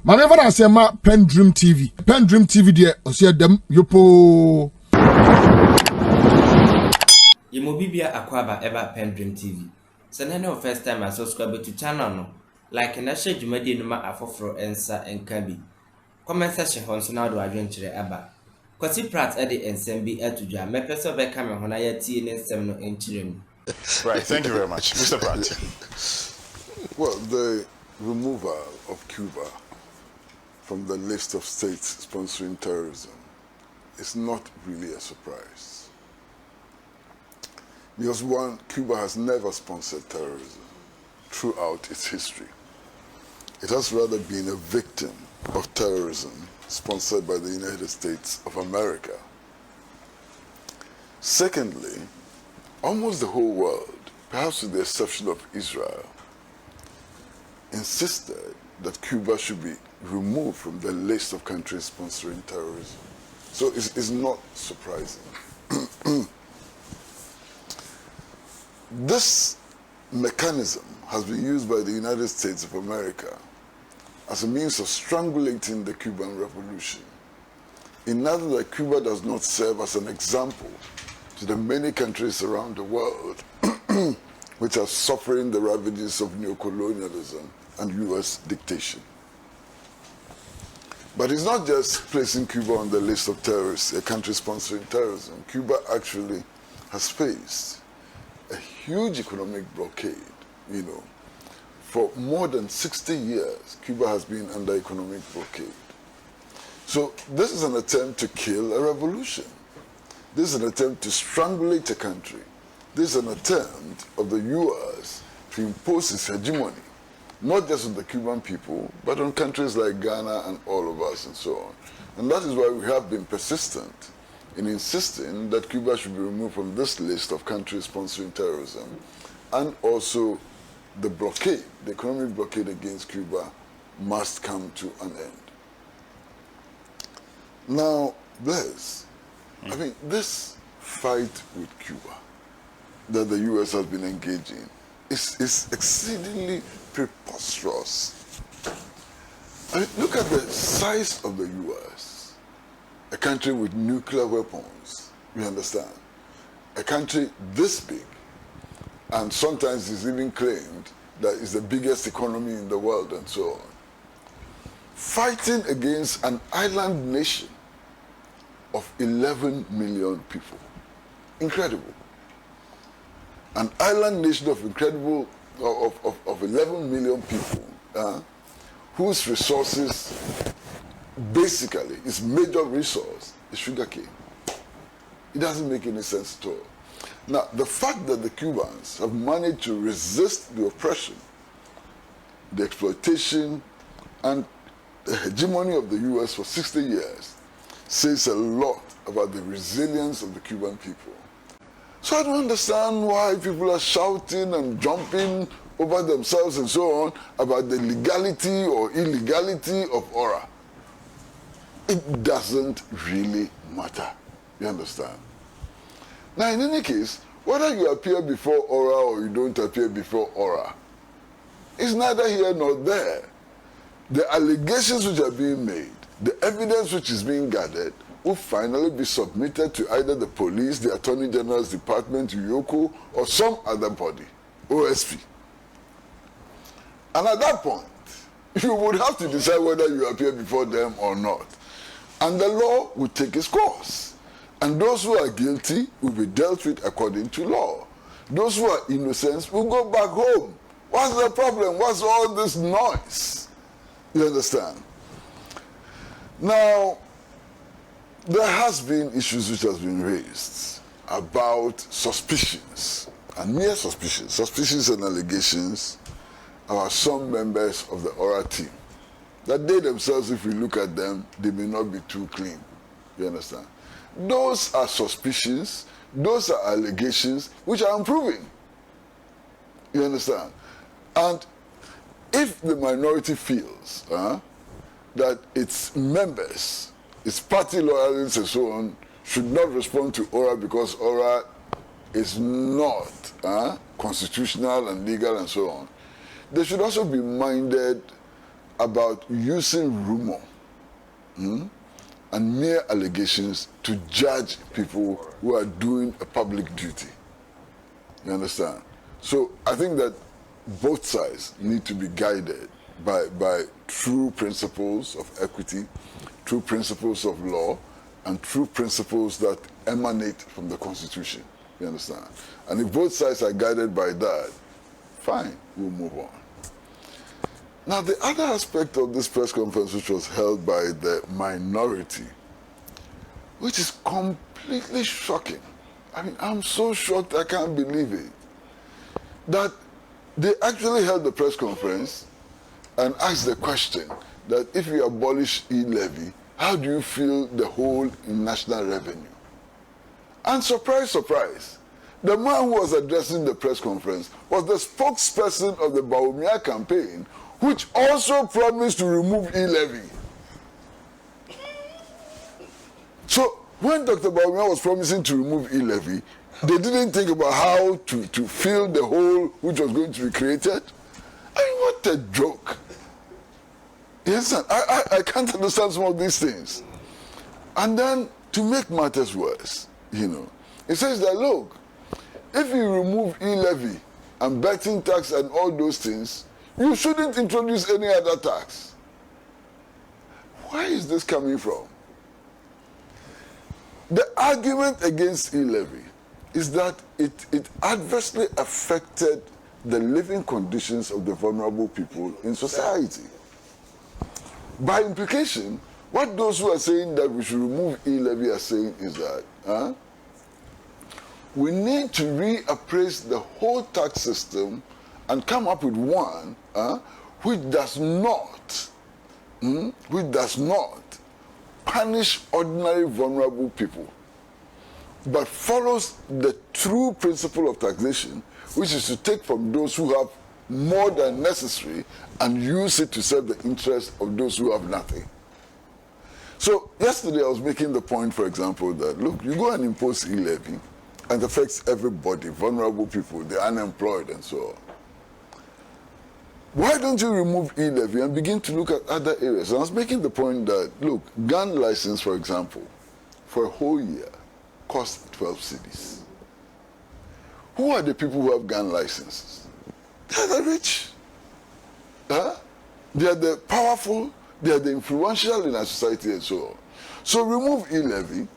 Maneva na sema PENDREAM TV. PENDREAM TV de osia dem yopo. Yemobibia akwaba eba PENDREAM TV. Send no first time I subscribe to channel no. Like na share dwumadi no ma afoforo ensa enka bi. Comment section hon so na do adwenkyere aba. Kwesi Pratt e de ensem bi atudwa. Mepeso be ka me ho na ya tie ne ensem no enkyere mu. Right, thank you very much. Mr. Pratt. Well, the removal of Cuba from the list of states sponsoring terrorism is not really a surprise. Because one, Cuba has never sponsored terrorism throughout its history. It has rather been a victim of terrorism sponsored by the United States of America. Secondly, almost the whole world, perhaps with the exception of Israel, insisted that Cuba should be removed from the list of countries sponsoring terrorism. So it's not surprising. This mechanism has been used by the United States of America as a means of strangulating the Cuban Revolution. In other words, Cuba does not serve as an example to the many countries around the world which are suffering the ravages of neocolonialism and US dictation. But it's not just placing Cuba on the list of terrorists, a country sponsoring terrorism. Cuba actually has faced a huge economic blockade, For more than 60 years, Cuba has been under economic blockade. So this is an attempt to kill a revolution. This is an attempt to strangulate a country. This is an attempt of the US to impose its hegemony, not just on the Cuban people, but on countries like Ghana and all of us and so on. And that is why we have been persistent in insisting that Cuba should be removed from this list of countries sponsoring terrorism, and also the blockade, the economic blockade against Cuba must come to an end. Now, Blaise, I mean, this fight with Cuba that the US has been engaging is exceedingly preposterous. I mean, look at the size of the US, a country with nuclear weapons, you understand? A country this big, and sometimes it's even claimed that it's the biggest economy in the world and so on. Fighting against an island nation of 11 million people. Incredible. An island nation of 11 million people, whose resources, basically, its major resource is sugarcane. It doesn't make any sense at all. Now, the fact that the Cubans have managed to resist the oppression, the exploitation, and the hegemony of the US for 60 years says a lot about the resilience of the Cuban people. So I don't understand why people are shouting and jumping over themselves and so on about the legality or illegality of ORA. It doesn't really matter. You understand? Now, in any case, whether you appear before ORA or you don't appear before ORA, it's neither here nor there. The allegations which are being made, the evidence which is being gathered, will finally be submitted to either the police, the Attorney General's Department, UYOKO, or some other body, OSP. And at that point, you would have to decide whether you appear before them or not. And the law will take its course. And those who are guilty will be dealt with according to law. Those who are innocent will go back home. What's the problem? What's all this noise? You understand? Now, there has been issues which has been raised about suspicions, and mere suspicions and allegations about some members of the ORA team, that they themselves, if we look at them, they may not be too clean. You understand? Those are suspicions, those are allegations which are unproven. You understand? And if the minority feels that its members, its party loyalists and so on, should not respond to ORA because ORA is not constitutional and legal and so on, they should also be minded about using rumor and mere allegations to judge people who are doing a public duty. You understand? So I think that both sides need to be guided by true principles of equity, true principles of law, and true principles that emanate from the Constitution. You understand? And if both sides are guided by that, fine, we'll move on. Now, the other aspect of this press conference, which was held by the minority, which is completely shocking. I mean, I'm so shocked I can't believe it. That they actually held the press conference and asked the question that if you abolish E-Levy, how do you feel the whole in national revenue? And surprise, surprise, the man who was addressing the press conference was the spokesperson of the Bawumia campaign, which also promised to remove E-Levy. So when Dr. Bawumia was promising to remove E-Levy, they didn't think about how to fill the hole which was going to be created. I mean, what a joke. Yes, I can't understand some of these things. And then, to make matters worse, it says that, look, if you remove E-Levy and betting tax and all those things, you shouldn't introduce any other tax. Where is this coming from? The argument against E-Levy is that it adversely affected the living conditions of the vulnerable people in society. By implication, what those who are saying that we should remove E-Levy are saying is that we need to reappraise the whole tax system and come up with one which does not punish ordinary vulnerable people, but follows the true principle of taxation, which is to take from those who have more than necessary and use it to serve the interests of those who have nothing. So yesterday I was making the point, for example, that look, you go and impose E-Levy and it affects everybody, vulnerable people, the unemployed and so on. Why don't you remove E-Levy and begin to look at other areas? And I was making the point that, look, gun license, for example, for a whole year costs 12 cedis. Who are the people who have gun licenses? They are the rich. They are the powerful, they are the influential in our society and so on. So remove E-Levy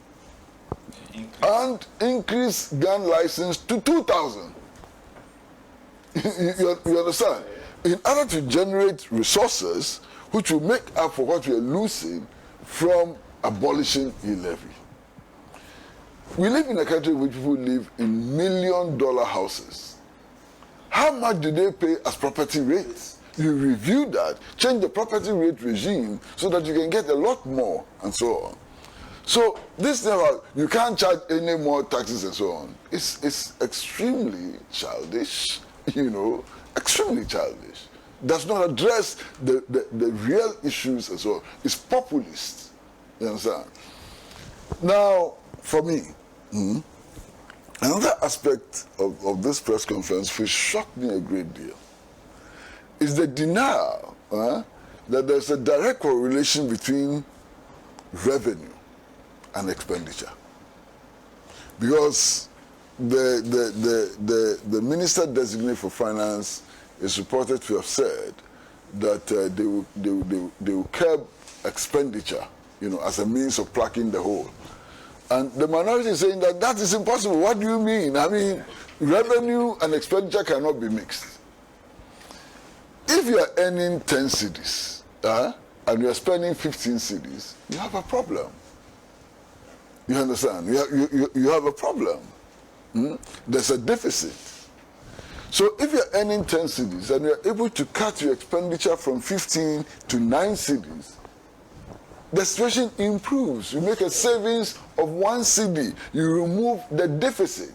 and increase gun license to 2,000. you understand? In order to generate resources which will make up for what we are losing from abolishing E-Levy. We live in a country in which people live in $1 million houses. How much do they pay as property rates? You review that, change the property rate regime so that you can get a lot more and so on. So this never, you can't charge any more taxes and so on. It's extremely childish, extremely childish. Does not address the real issues and so on. It's populist. You understand? Now, for me, another aspect of this press conference which shocked me a great deal is the denial that there's a direct correlation between revenue and expenditure. Because the minister designate for finance is reported to have said that they will curb expenditure, as a means of plugging the hole. And the minority is saying that that is impossible. What do you mean? I mean, revenue and expenditure cannot be mixed. If you are earning 10 cedis and you are spending 15 cedis, you have a problem. You understand? You have a problem. There's a deficit. So if you're earning 10 cedis and you're able to cut your expenditure from 15 to 9 cedis, the situation improves. You make a savings of 1 cedi. You remove the deficit.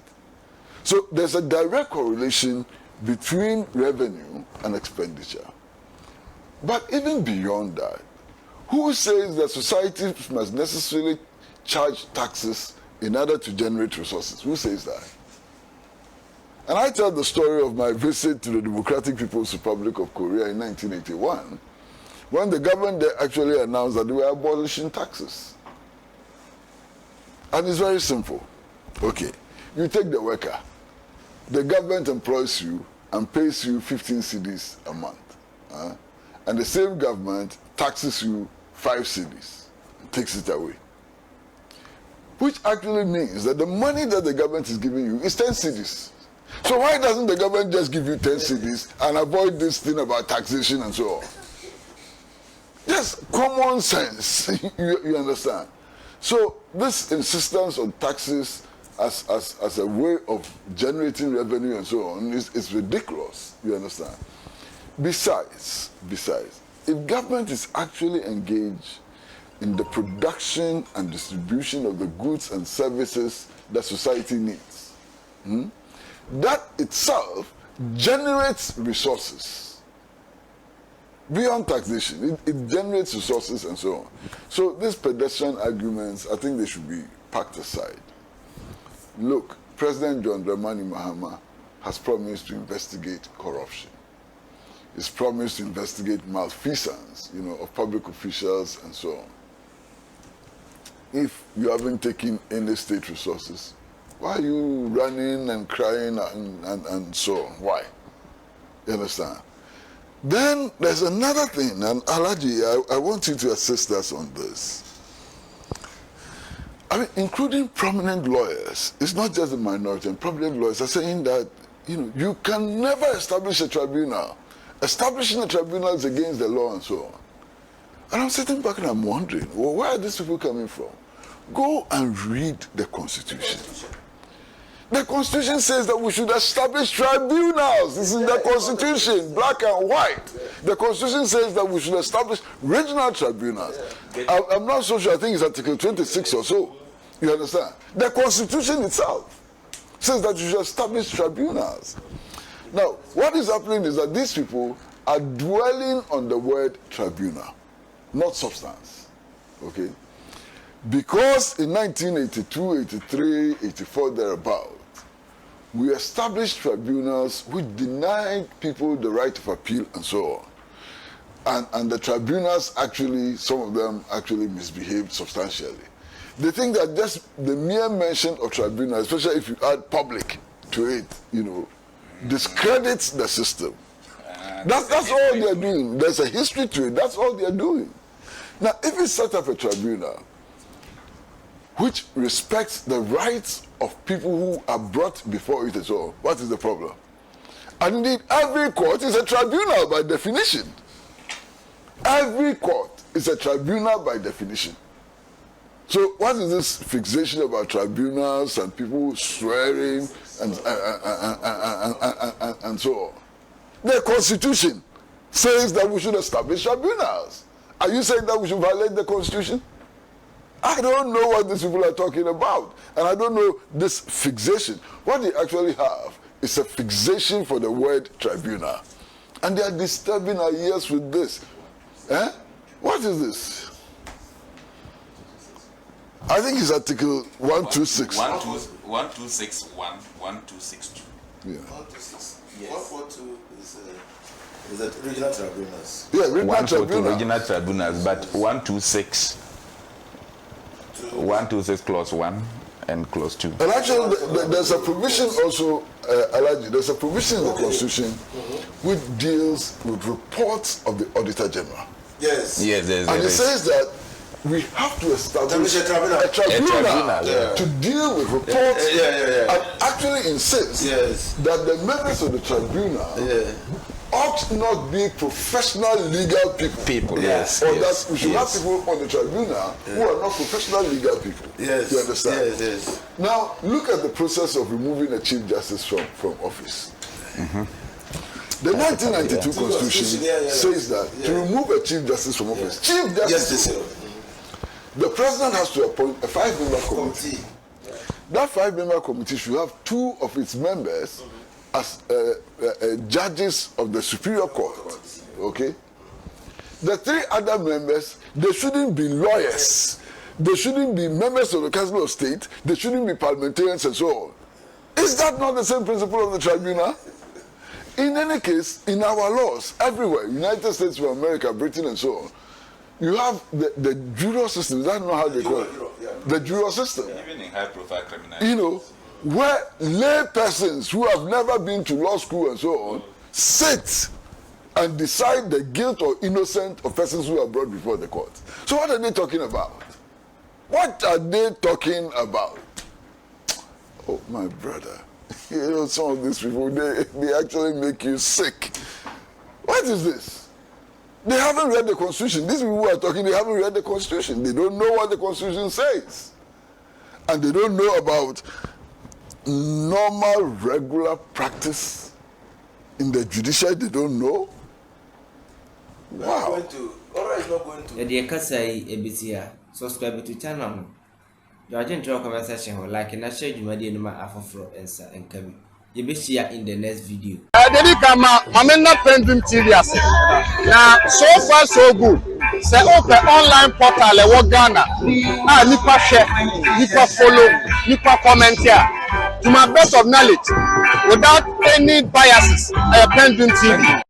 So there's a direct correlation between revenue and expenditure. But even beyond that, who says that societies must necessarily charge taxes in order to generate resources? Who says that? And I tell the story of my visit to the Democratic People's Republic of Korea in 1981, when the government actually announced that they were abolishing taxes. And it's very simple. Okay, you take the worker, the government employs you and pays you 15 cedis a month. And the same government taxes you 5 cedis and takes it away. Which actually means that the money that the government is giving you is 10 cedis. So why doesn't the government just give you 10 cedis and avoid this thing about taxation and so on? Just common sense, you understand? So this insistence on taxes as a way of generating revenue and so on is ridiculous, you understand? Besides, if government is actually engaged in the production and distribution of the goods and services that society needs, that itself generates resources. Beyond taxation, it generates resources and so on. So these pedestrian arguments, I think they should be packed aside. Look, President John Dramani Mahama has promised to investigate corruption. He's promised to investigate malfeasance, of public officials and so on. If you haven't taken any state resources, why are you running and crying and so on? Why? You understand? Then there's another thing, and Alhaji, I want you to assist us on this. I mean, including prominent lawyers, it's not just the minority, and prominent lawyers are saying that, you can never establish a tribunal. Establishing a tribunal is against the law and so on. And I'm sitting back and I'm wondering, well, where are these people coming from? Go and read the Constitution. The Constitution says that we should establish tribunals. This is the Constitution, black and white. The Constitution says that we should establish regional tribunals. I'm not so sure, I think it's Article 26 or so. You understand? The Constitution itself says that you should establish tribunals. Now, what is happening is that these people are dwelling on the word tribunal, not substance. Okay? Because in 1982, 83, 84, thereabout, we established tribunals which denied people the right of appeal and so on. And the tribunals actually, some of them actually misbehaved substantially. They think that just the mere mention of tribunal, especially if you add public to it, discredits the system. That's all they're doing. There's a history to it. That's all they're doing. Now, if you set up a tribunal which respects the rights of people who are brought before it as well, what is the problem? And indeed, every court is a tribunal by definition. Every court is a tribunal by definition. So what is this fixation about tribunals and people swearing and so on? The Constitution says that we should establish tribunals. Are you saying that we should violate the Constitution? I don't know what these people are talking about. And I don't know this fixation. What they actually have is a fixation for the word tribunal. And they are disturbing our ears with this. What is this? I think it's Article 126. 1261, 1262. Yeah. 126. Yes. 142 is the regional tribunals. Yeah, regional tribunals. Regional tribunals, but 126. 126 clause 1 and clause 2. And actually, there's a provision also, Alhaji, there's a provision in the Constitution which deals with reports of the Auditor General. Yes. Yes, and it says that we have to establish a tribunal to deal with reports and actually insists that the members of the tribunal ought not be professional legal people. Yes. Or that we should have people on the tribunal who are not professional legal people. Yes. You understand? Yes. Now, look at the process of removing a Chief Justice from office. The 1992 Constitution says that to remove a Chief Justice from office, Chief Justice, the President has to appoint a 5-member committee. That 5-member committee should have 2 of its members as judges of the Superior Court. Okay? The 3 other members, they shouldn't be lawyers. They shouldn't be members of the Council of State. They shouldn't be parliamentarians and so on. Is that not the same principle of the tribunal? in any case, in our laws, everywhere, United States of America, Britain, and so on, you have the juror system. I don't know how they call it. The juror system. Even in high-profile criminal. You know, where lay persons who have never been to law school and so on sit and decide the guilt or innocence of persons who are brought before the court. So what are they talking about? What are they talking about? Oh, my brother. You know, some of these people, they actually make you sick. What is this? They haven't read the Constitution. These people who are talking, they haven't read the Constitution. They don't know what the Constitution says. And they don't know about normal, regular practice in the judiciary. They don't know. Wow. The Kasai ABCA, subscribe to channel. You are going to comment section like in a shade you made in my afro answer and come. You be here in the next video. I'm not PENDREAM TV. Now, so far so good. Say open online portal le Ghana. Nipa share, nipa follow, nipa comment here. To my best of knowledge, without any biases, PENDREAM TV.